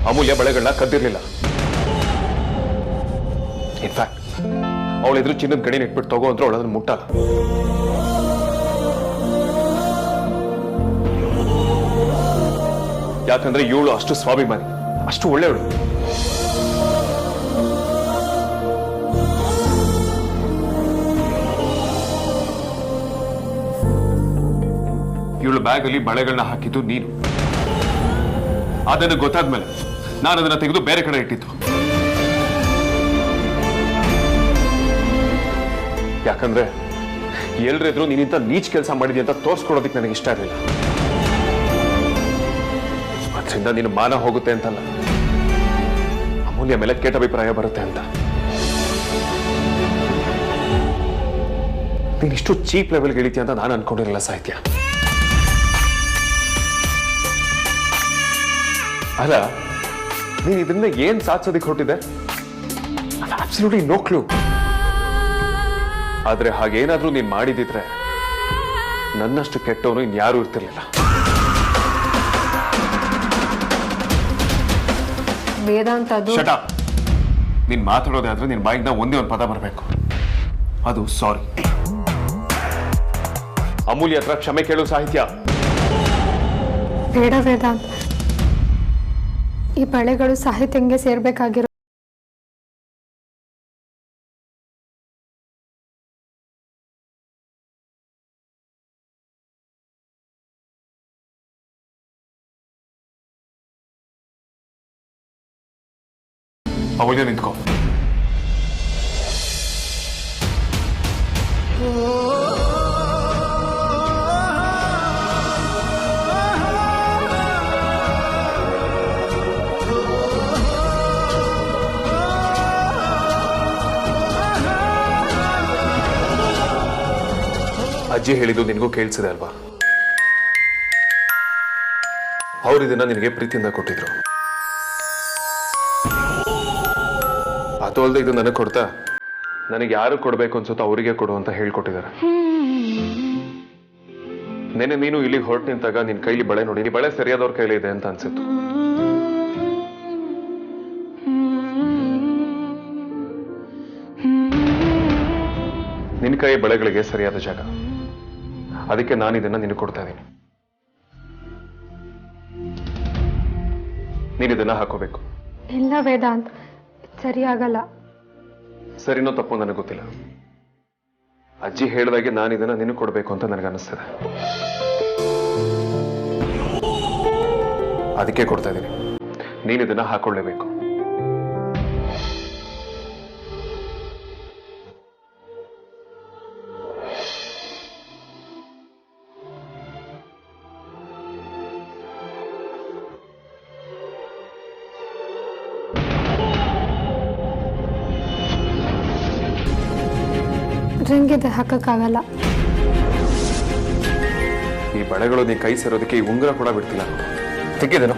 ಅಮೂಲ್ಯ ಬಳೆಗಳನ್ನ ಕದ್ದಿರ್ಲಿಲ್ಲ. In fact ಅವಳೆದ್ರು ಚಿನ್ನದ ಗಡಿನ ಇಟ್ಬಿಟ್ಟು ತಗೋ ಅಂದ್ರೆ ಅವಳದನ್ನ ಮುಟ್ಟಲ್ಲ. ಯಾಕಂದ್ರೆ ಇವಳು ಅಷ್ಟು ಸ್ವಾಭಿಮಾನಿ, ಅಷ್ಟು ಒಳ್ಳೆಯವಳು. ಇವಳು ಬ್ಯಾಗ್ ಅಲ್ಲಿ ಬಳೆಗಳನ್ನ ಹಾಕಿದ್ದು ನೀನು. ಅದನ್ನು ಗೊತ್ತಾದ್ಮೇಲೆ ನಾನು ಅದನ್ನ ತೆಗೆದು ಬೇರೆ ಕಡೆ ಇಟ್ಟಿದ್ದು. ಯಾಕಂದ್ರೆ ಎಲ್ರೆದ್ರು ನೀನಿಂತ ನೀಚ್ ಕೆಲಸ ಮಾಡಿದ್ಯ ಅಂತ ತೋರ್ಸ್ಕೊಡೋದಕ್ಕೆ ನನಗೆ ಇಷ್ಟ ಇರಲಿಲ್ಲ. ಅದರಿಂದ ನೀನು ಮಾನ ಹೋಗುತ್ತೆ ಅಂತಲ್ಲ, ಅಮೂಲ್ಯ ಮೇಲೆ ಕೆಟ್ಟ ಅಭಿಪ್ರಾಯ ಬರುತ್ತೆ ಅಂತ. ನೀನಿಷ್ಟು ಚೀಪ್ ಲೆವೆಲ್ಗೆ ಇಳಿತೀಯ ಅಂತ ನಾನು ಅನ್ಕೊಂಡಿರಲಿಲ್ಲ ಸಾಹಿತ್ಯ. ಅಲ್ಲ, ನೀನು ಇದರಿಂದ ಏನ್ ಸಾಧಿಸೋದಕ್ಕೆ ಹೊರಟಿದೆ? Absolutely no clue. ಆದ್ರೆ ಹಾಗೇನಾದ್ರೂ ನೀನ್ ಮಾಡಿದಿದ್ರೆ ನನ್ನಷ್ಟು ಕೆಟ್ಟವನು ಇನ್ಯಾರೂ ಇರ್ತಿರ್ಲಿಲ್ಲ. Vedanta shut up. ನೀನ್ ಮಾತಾಡೋದೇ ಆದ್ರೆ ನಿನ್ ಬಾಯಿಂದ ಒಂದೇ ಒಂದು ಪದ ಬರಬೇಕು, ಅದು ಸಾರಿ. ಅಮೂಲ್ಯ ಹತ್ರ ಕ್ಷಮೆ ಕೇಳು ಸಾಹಿತ್ಯ. ಬೇಡ ವೇದಾಂತ್, ಈ ಬಳೆಗಳು ಸಾಹಿತ್ಯಂಗೆ ಸೇರ್ಬೇಕಾಗಿರೋ. ಅಮೂಲ್ಯ ನಿಂತ್ಕೋ. ಅಜ್ಜಿ ಹೇಳಿದ್ದು ನಿನಗೂ ಕೇಳಿಸಿದೆ ಅಲ್ವಾ? ಅವ್ರು ಇದನ್ನ ನಿನಗೆ ಪ್ರೀತಿಯಿಂದ ಕೊಟ್ಟಿದ್ರು. ಅದು ಅಲ್ಲದೆ ಇದು ನನಗೆ ಕೊಡ್ತಾ, ನನಗೆ ಯಾರು ಕೊಡ್ಬೇಕು ಅನ್ಸುತ್ತೋ ಅವರಿಗೆ ಕೊಡು ಅಂತ ಹೇಳ್ಕೊಟ್ಟಿದ್ದಾರೆ. ನೆನೆ ನೀನು ಇಲ್ಲಿಗೆ ಹೊರಟು ನಿಂತಾಗ ನಿನ್ ಕೈಲಿ ಬಳೆ ನೋಡಿ, ಈ ಬಳೆ ಸರಿಯಾದವ್ರ ಕೈಲಿ ಇದೆ ಅಂತ ಅನ್ಸಿತ್ತು. ನಿನ್ನ ಕೈ ಬಳೆಗಳಿಗೆ ಸರಿಯಾದ ಜಾಗ, ಅದಕ್ಕೆ ನಾನು ಇದನ್ನ ನಿನಗೆ ಕೊಡ್ತಾ ಇದ್ದೀನಿ. ನೀನು ಇದನ್ನ ಹಾಕೋಬೇಕು. ಇಲ್ಲ ವೇದಾಂತ್, ಸರಿಯಾಗಲ್ಲ. ಸರಿನೋ ತಪ್ಪು ನನಗೆ ಗೊತ್ತಿಲ್ಲ. ಅಜ್ಜಿ ಹೇಳಿದಾಗೆ ನಾನು ಇದನ್ನ ನಿನಗೆ ಕೊಡ್ಬೇಕು ಅಂತ ನನಗೆ ಅನಿಸ್ತದೆ, ಅದಕ್ಕೆ ಕೊಡ್ತಾ ಇದ್ದೀನಿ. ನೀನು ಇದನ್ನ ಹಾಕೊಳ್ಳೇಬೇಕು. ರಿಂಗಿದೆ ಹಾಕಕ್ಕಾಗಲ್ಲ. ಈ ಬಳೆಗಳು ನೀ ಕೈ ಸೇರೋದಕ್ಕೆ ಈ ಉಂಗುರ ಕೂಡ ಬಿಡ್ತಿಲ್ಲ. ತೆಗೆದೇನು?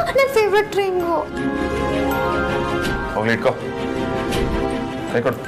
ನನ್ನ ಫೇವ್ರೆಟ್ ರಿಂಗು. ಹೋಗ್ಲಿ ಇಟ್ಕೋ. ಕೊಡು.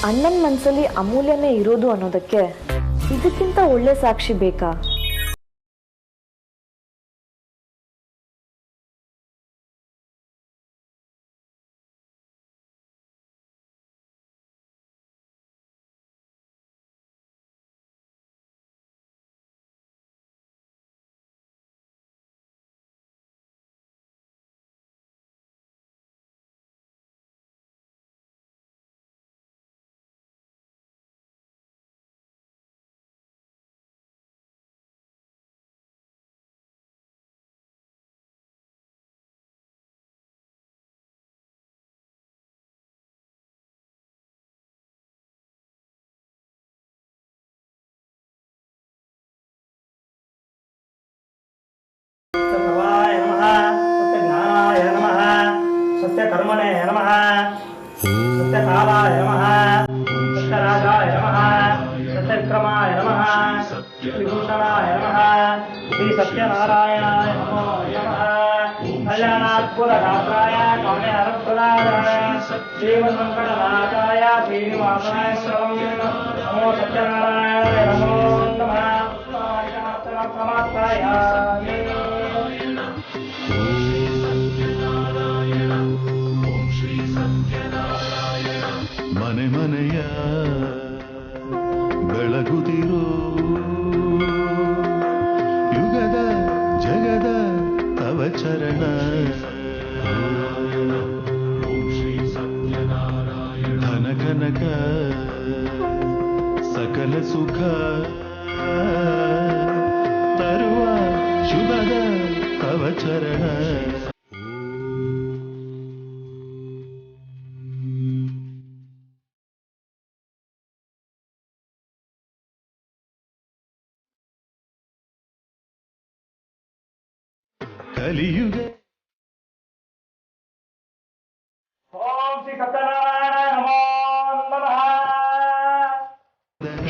ಅಣ್ಣನ ಮನಸ್ಸಲ್ಲಿ ಅಮೂಲ್ಯನೇ ಇರೋದು ಅನ್ನೋದಕ್ಕೆ ಇದಕ್ಕಿಂತ ಒಳ್ಳೆ ಸಾಕ್ಷಿ ಬೇಕಾ? सत्यकर्मणे नमः सत्यकालाय नमः सत्यराजाय नमः सत्यविक्रमाय नमः विभूषणाय नमः श्री सत्यनारायणाय नमो नमः कल्याणात्पुरगात्राय काम्यहरप्रदाय श्रीमन्मङ्गलनाथाय श्रीनिवासाय नमो सत्यनारायणाय नमो नमः प्रमात्राय ಮನೆ ಮನೆಯ ಬೆಳಗುತ್ತಿರೋ ಯುಗದ ಜಗದ ತವ ಚರಣ ಧನ ಕನಕ ಸಕಲ ಸುಖ ತರುವ ಶುಭದ ತವ ಚರಣ ಕಲಿಯುಗ ಓಂ ಶ್ರೀ ಸತ್ಯನಾರಾಯಣ ನಮೋ ನಮಃ.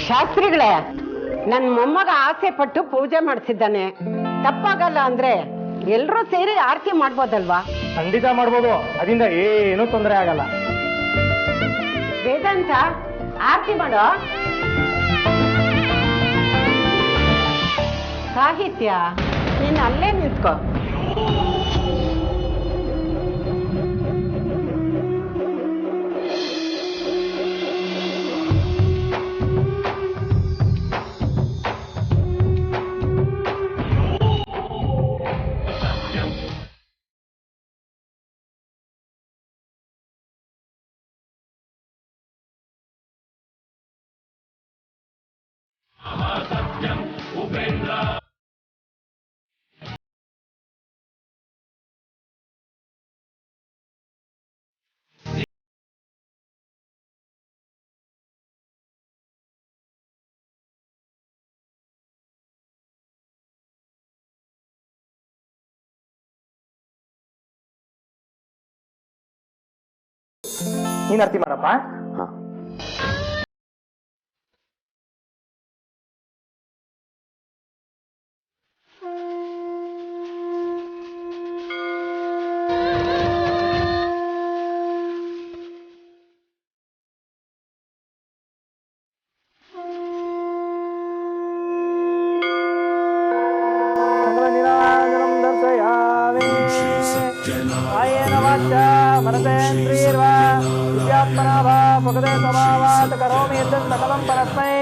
ಶಾಸ್ತ್ರಿಗಳೇ, ನನ್ನ ಮೊಮ್ಮಗ ಆಸೆ ಪಟ್ಟು ಪೂಜೆ ಮಾಡಿಸಿದ್ದಾನೆ. ತಪ್ಪಾಗಲ್ಲ ಅಂದ್ರೆ ಎಲ್ಲರೂ ಸೇರಿ ಆರತಿ ಮಾಡ್ಬೋದಲ್ವಾ? ಖಂಡಿತ ಮಾಡ್ಬೋದು, ಅದರಿಂದ ಏನೂ ತೊಂದರೆ ಆಗಲ್ಲ. ವೇದಾಂತ, ಆರತಿ ಮಾಡೋ. ಸಾಹಿತ್ಯ, ನೀನು ಅಲ್ಲೇ ನಿಂತ್ಕೋ. ನೀನ್ ಆರತಿ ಮಾಡಪ್ಪ. ಮಂಗಳನಿರಾಜನಂ ದರ್ಶಯಾಮಿ ಕಾಯೇನ ವಾಚಾ ಮನಸೇಂದ್ರಿಯರ್ವಾ ವಿದ್ಯಾತ್ಮನಾ ವಾ ಭಗವತೆ ಸ್ವಭಾವಾತ್ ಕರೋಮಿ ಯತ್ ಸಕಲಂ ಪರಸ್ಮೈ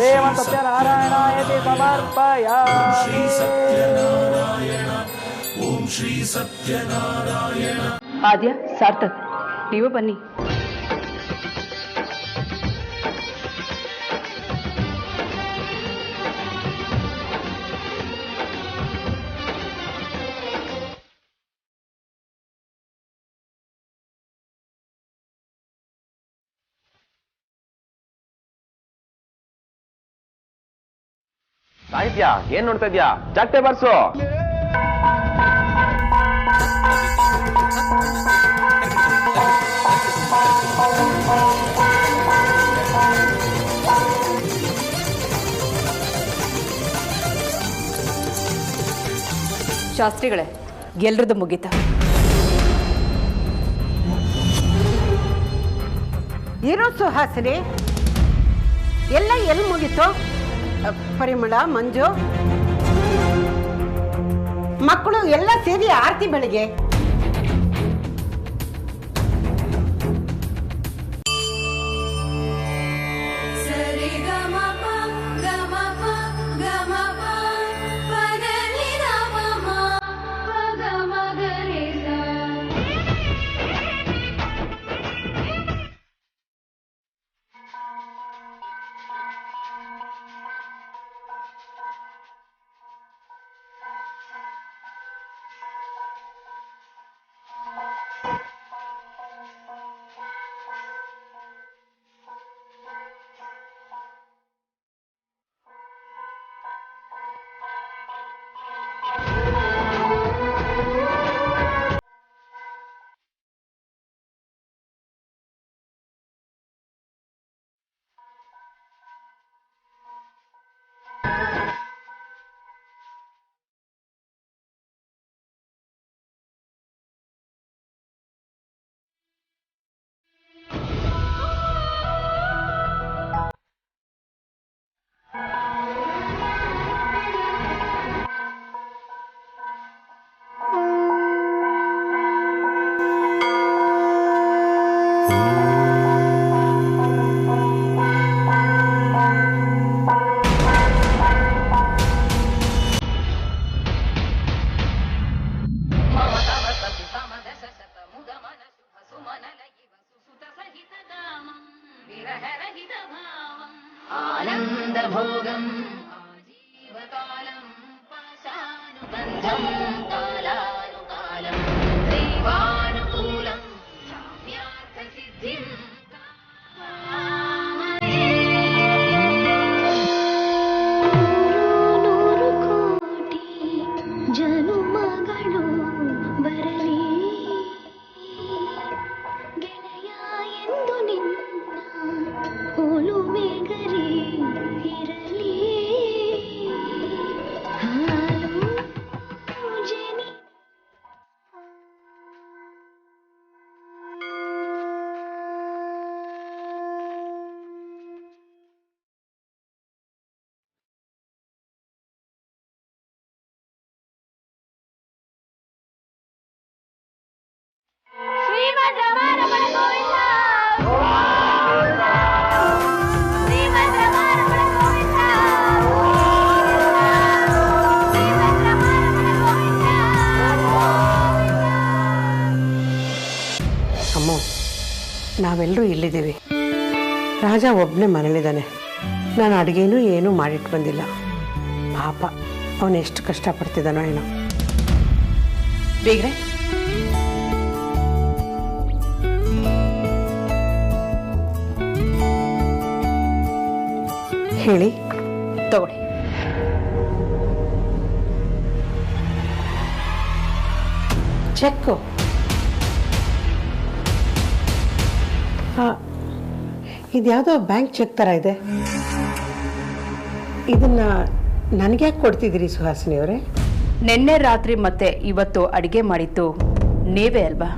ದೇವಂ ಸತ್ಯನಾರಾಯಣಾಯತಿ ಸಮರ್ಪಯಾಮಿ. ಆದ್ಯ, ಸಾರ್ಥಕ್, ನೀವು ಬನ್ನಿ. ಸಾಹಿತ್ಯ, ಏನ್ ನೋಡ್ತಾ ಇದ್ಯಾ? ಜಾಗ್ತೆ ಬರ್ಸು. ಶಾಸ್ತ್ರಿಗಳೇ, ಎಲ್ರದ್ದು ಮುಗೀತ. ಇರೋ ಸುಹಾಸಿನಿ, ಎಲ್ಲ ಎಲ್ಲಿ ಮುಗೀತು? ಪರಿಮಳ, ಮಂಜು ಮಕ್ಕಳು ಎಲ್ಲ ಸೇರಿ ಆರತಿ ಬೆಳಿಗ್ಗೆ. ನಾವೆಲ್ಲರೂ ಇಲ್ಲಿದ್ದೀವಿ. ರಾಜ ಒಬ್ಬನೇ ಮನೇಲಿದ್ದಾನೆ. ನಾನು ಅಡುಗೆನೂ ಏನೂ ಮಾಡಿಟ್ಟು ಬಂದಿಲ್ಲ. ಪಾಪ, ಅವನು ಎಷ್ಟು ಕಷ್ಟಪಡ್ತಿದ್ದಾನೋ ಏನೋ. ಬೇಗ್ರೆ, ಹೇಳಿ. ತಗೊಳ್ಳಿ. ಚೆಕ್ಕು. ಇದ್ಯಾವುದೋ ಬ್ಯಾಂಕ್ ಚೆಕ್ ಥರ ಇದೆ. ಇದನ್ನು ನನಗೆ ಯಾಕೆ ಕೊಡ್ತಿದ್ದೀರಿ ಸುಹಾಸಿನಿ ಅವರೇ? ನಿನ್ನೆ ರಾತ್ರಿ ಮತ್ತೆ ಇವತ್ತು ಅಡಿಗೆ ಮಾಡಿದ್ದು ನೀವೇ ಅಲ್ವಾ?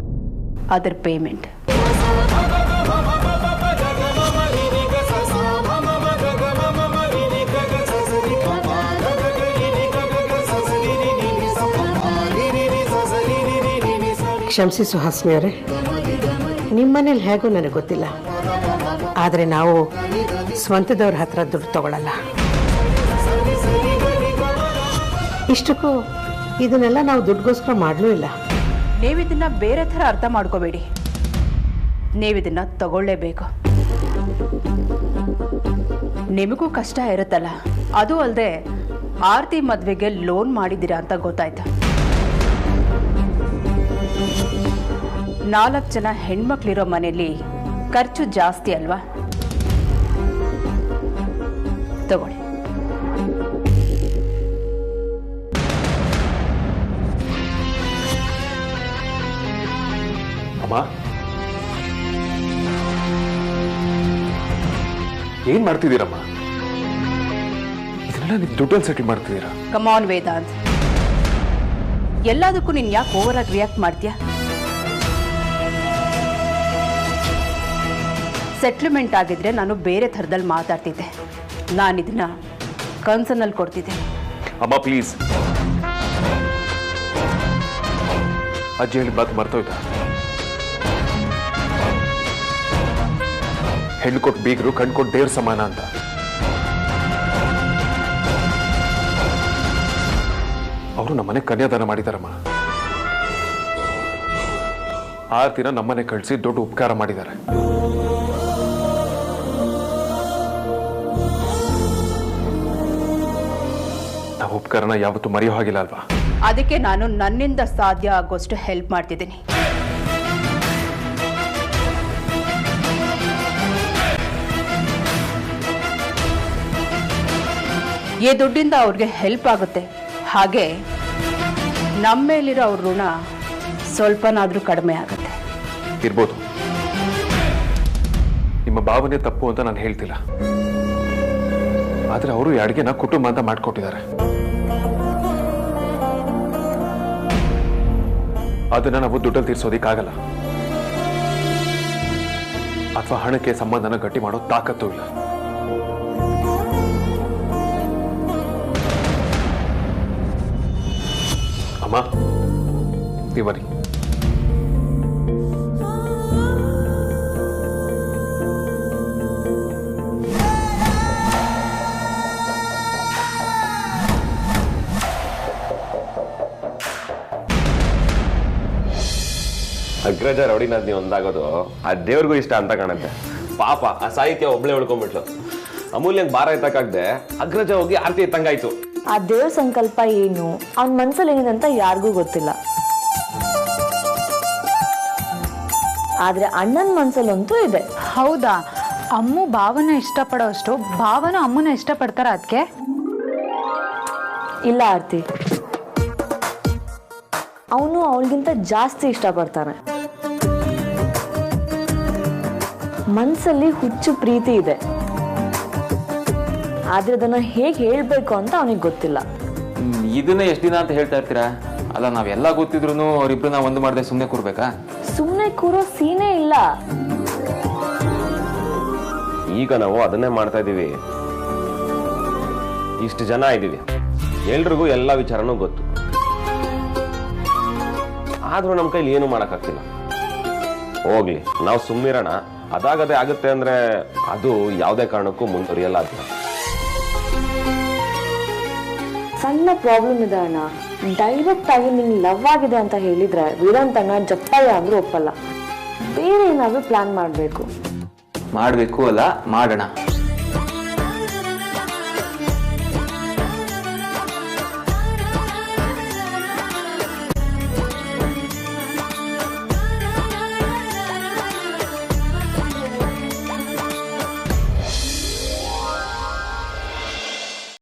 ಅದರ ಪೇಮೆಂಟ್. ಕ್ಷಮಿಸಿ ಸುಹಾಸಿನಿ ಅವರೇ, ನಿಮ್ಮ ಮನೇಲಿ ಹೇಗೋ ನನಗೆ ಗೊತ್ತಿಲ್ಲ. ಆದರೆ ನಾವು ಸ್ವಂತದವ್ರ ಹತ್ರ ದುಡ್ಡು ತಗೊಳ್ಳಲ್ಲ. ಇಷ್ಟಕ್ಕೂ ಇದನ್ನೆಲ್ಲ ನಾವು ದುಡ್ಡುಗೋಸ್ಕರ ಮಾಡಲೂ ಇಲ್ಲ. ನೀವಿದನ್ನ ಬೇರೆ ಥರ ಅರ್ಥ ಮಾಡ್ಕೋಬೇಡಿ. ನೀವಿದನ್ನ ತಗೊಳ್ಳೇಬೇಕು. ನಿಮಗೂ ಕಷ್ಟ ಇರುತ್ತಲ್ಲ. ಅದು ಅಲ್ಲದೆ ಆರತಿ ಮದುವೆಗೆ ಲೋನ್ ಮಾಡಿದ್ದೀರಾ ಅಂತ ಗೊತ್ತಾಯ್ತು. 4 ಜನ ಹೆಣ್ಮಕ್ಳಿರೋ ಮನೆಯಲ್ಲಿ ಖರ್ಚು ಜಾಸ್ತಿ ಅಲ್ವಾ? ತಗೊಳ್ಳಿ. ಅಮ್ಮ, ಏನ್ ಮಾಡ್ತಿದ್ದೀರಮ್ಮ? ಇದನ್ನೆಲ್ಲ ನೀವು ದುಡ್ಡಲ್ಲಿ ಸೆಟ್ಲ್ ಮಾಡ್ತಿದ್ದೀರಾ? ಕಮಾನ್ ವೇದಾಂತ್, ಎಲ್ಲದಕ್ಕೂ ನೀನು ಯಾಕೆ ಓವರ್ ಆಗಿ ರಿಯಾಕ್ಟ್ ಮಾಡ್ತೀಯಾ? ಸೆಟ್ಲ್ಮೆಂಟ್ ಆಗಿದ್ರೆ ನಾನು ಬೇರೆ ಥರದಲ್ಲಿ ಮಾತಾಡ್ತಿದ್ದೆ. ನಾನಿದನ್ನ ಕನ್ಸರ್ನಲ್ಲಿ ಕೊಡ್ತಿದ್ದೆ. ಅಮ್ಮ ಪ್ಲೀಸ್, ಅಜ್ಜಿ ಹೇಳಿ ಮಾತು ಮರ್ತೋಯ್ತಾ? ಹೆಣ್ಣು ಕೊಟ್ಟು ಬೀಗರು ಕಣ್ಣು ಕೊಟ್ಟು ದೇವ್ರ ಸಮಾನ ಅಂತ. ಅವರು ನಮ್ಮನೆ ಕನ್ಯಾದಾನ ಮಾಡಿದಾರಮ್ಮ. ಆರ್ತಿನ ನಮ್ಮನೆ ಕಳಿಸಿ ದೊಡ್ಡ ಉಪಕಾರ ಮಾಡಿದ್ದಾರೆ. ನಾವು ಉಪಕಾರನ ಯಾವತ್ತೂ ಮರೆಯೋ ಹಾಗಿಲ್ಲ ಅಲ್ವಾ? ಅದಕ್ಕೆ ನಾನು ನನ್ನಿಂದ ಸಾಧ್ಯ ಆಗೋಷ್ಟು ಹೆಲ್ಪ್ ಮಾಡ್ತಿದ್ದೀನಿ. ಈ ದುಡ್ಡಿಂದ ಅವ್ರಿಗೆ ಹೆಲ್ಪ್ ಆಗುತ್ತೆ. ಹಾಗೆ ನಮ್ಮ ಮೇಲಿರೋ ಅವ್ರ ಋಣ ಸ್ವಲ್ಪನಾದ್ರೂ ಕಡಿಮೆ ಆಗುತ್ತೆ. ಇರ್ಬೋದು, ನಿಮ್ಮ ಭಾವನೆ ತಪ್ಪು ಅಂತ ನಾನು ಹೇಳ್ತಿಲ್ಲ. ಆದ್ರೆ ಅವರು ಈ ಅಡುಗೆನ ಕುಟುಂಬ ಅಂತ ಮಾಡ್ಕೊಟ್ಟಿದ್ದಾರೆ. ಅದನ್ನ ನಾವು ದುಡ್ಡಲ್ಲಿ ತೀರ್ಸೋದಿಕ್ಕಾಗಲ್ಲ, ಅಥವಾ ಹಣಕ್ಕೆ ಸಂಬಂಧನ ಗಟ್ಟಿ ಮಾಡೋ ತಾಕತ್ತೂ ಇಲ್ಲ. ಅಮ್ಮ ನೀವರಿ. ಅಗ್ರಜ ರೌಡಿನಾದ್ನಿ ಒಂದಾಗೋದು ಆ ದೇವ್ರಿಗೂ ಇಷ್ಟ ಅಂತ ಕಾಣುತ್ತೆ. ಪಾಪ ಆ ಸಾಹಿತ್ಯ ಒಬ್ಳೆ ಉಳ್ಕೊಂಡ್ಬಿಟ್ಲು. ಅಮೂಲ್ಯಂಗೆ ಭಾರ ಎತ್ತಕ್ಕಾಗ್ದೆ ಅಗ್ರಜ ಹೋಗಿ ಆರತಿ ಎತ್ತಂಗಾಯ್ತು. ಆ ದೇವ್ರ ಸಂಕಲ್ಪ ಏನು, ಅವನ ಮನ್ಸಲ್ಲಿ ಏನಿದೆ ಅಂತ ಯಾರಿಗೂ ಗೊತ್ತಿಲ್ಲ. ಆದ್ರೆ ಅಣ್ಣನ ಮನ್ಸಲ್ಲಂತೂ ಇದೆ. ಹೌದಾ? ಅಮ್ಮು ಭಾವನ ಇಷ್ಟಪಡೋಷ್ಟು ಭಾವನ ಅಮ್ಮನ ಇಷ್ಟಪಡ್ತಾರ ಅದಕ್ಕೆ? ಇಲ್ಲ ಆರ್ತಿ, ಅವನು ಅವಳಿಗಿಂತ ಜಾಸ್ತಿ ಇಷ್ಟಪಡ್ತಾನೆ. ಮನ್ಸಲ್ಲಿ ಹುಚ್ಚು ಪ್ರೀತಿ ಇದೆ, ಆದ್ರೆ ಅದನ್ನ ಹೇಗೆ ಹೇಳ್ಬೇಕು ಅಂತ ಅವನಿಗೆ ಗೊತ್ತಿಲ್ಲ. ಇದನ್ನೇ ಎಷ್ಟು ದಿನ ಅಂತ ಹೇಳ್ತಾ ಇರ್ತೀರಾ? ಅಲ್ಲ, ನಾವೆಲ್ಲ ಗೊತ್ತಿದ್ರು ಅವ್ರಿಬ್ರು ನಾವು ಒಂದು ಮಾಡದೆ ಸುಮ್ಮನೆ ಕೂರ್ಬೇಕಾ? ಸುಮ್ಮನೆ ಕೂರೋ ಸೀನೇ ಇಲ್ಲ. ಈಗ ನಾವು ಅದನ್ನೇ ಮಾಡ್ತಾ ಇದೀವಿ. ಇಷ್ಟು ಜನ ಇದ್ದೀವಿ, ಎಲ್ರಿಗೂ ಎಲ್ಲ ವಿಚಾರನೂ ಗೊತ್ತು. ಆದ್ರೂ ನಮ್ಮ ಕೈಲಿ ಏನು ಮಾಡೋಕ್ಕಾಗ್ತಿಲ್ಲ. ಹೋಗ್ಲಿ, ನಾವು ಸುಮ್ಮಿರೋಣ. ಅದಾಗದೇ ಆಗುತ್ತೆ ಅಂದ್ರೆ ಅದು ಯಾವುದೇ ಕಾರಣಕ್ಕೂ ಮುಂದುವರಿಯಲ್ಲ. ಅದನ್ನ ಸಣ್ಣ ಪ್ರಾಬ್ಲಮ್ ಇದೆ ಅಣ್ಣ. ಡೈರೆಕ್ಟ್ ಆಗಿ ನಿಂಗೆ ಲವ್ ಆಗಿದೆ ಅಂತ ಹೇಳಿದ್ರೆ ವಿರಾಂತ್ ಅಣ್ಣ ಜಪ್ಪಯ್ಯ ಅಂದ್ರೂ ಒಪ್ಪಲ್ಲ. ಬೇರೆ ಏನಾದ್ರೂ ಪ್ಲಾನ್ ಮಾಡಬೇಕು ಅಲ್ಲ, ಮಾಡೋಣ.